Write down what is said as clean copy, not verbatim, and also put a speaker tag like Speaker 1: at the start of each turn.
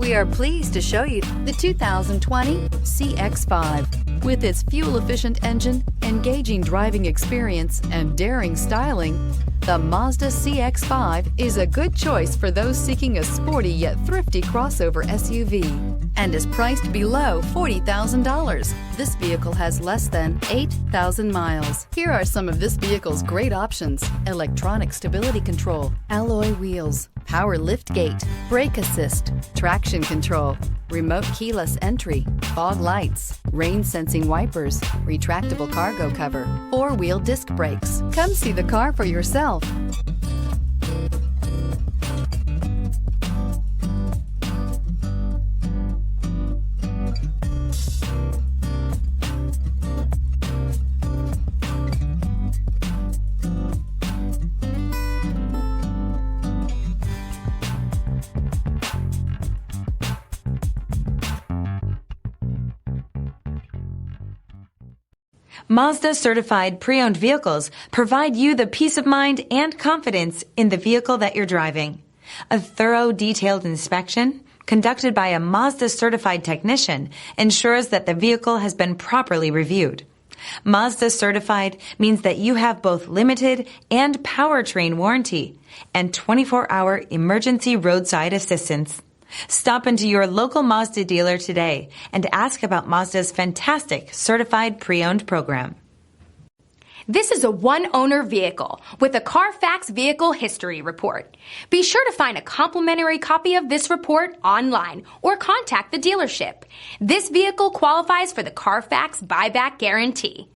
Speaker 1: We are pleased to show you the 2020 CX-5. With its fuel-efficient engine, engaging driving experience, and daring styling, the Mazda CX-5 is a good choice for those seeking a sporty yet thrifty crossover SUV and is priced below $40,000. This vehicle has less than 8,000 miles. Here are some of this vehicle's great options: electronic stability control, alloy wheels, power liftgate, brake assist, traction control, remote keyless entry, fog lights, rain sensing wipers, retractable cargo cover, four-wheel disc brakes. Come see the car for yourself.
Speaker 2: Mazda certified pre-owned vehicles provide you the peace of mind and confidence in the vehicle that you're driving. A thorough, detailed inspection conducted by a Mazda certified technician ensures that the vehicle has been properly reviewed. Mazda certified means that you have both limited and powertrain warranty and 24-hour emergency roadside assistance. Stop into your local Mazda dealer today and ask about Mazda's fantastic certified pre-owned program.
Speaker 3: This is a one-owner vehicle with a Carfax Vehicle History Report. Be sure to find a complimentary copy of this report online or contact the dealership. This vehicle qualifies for the Carfax Buyback Guarantee.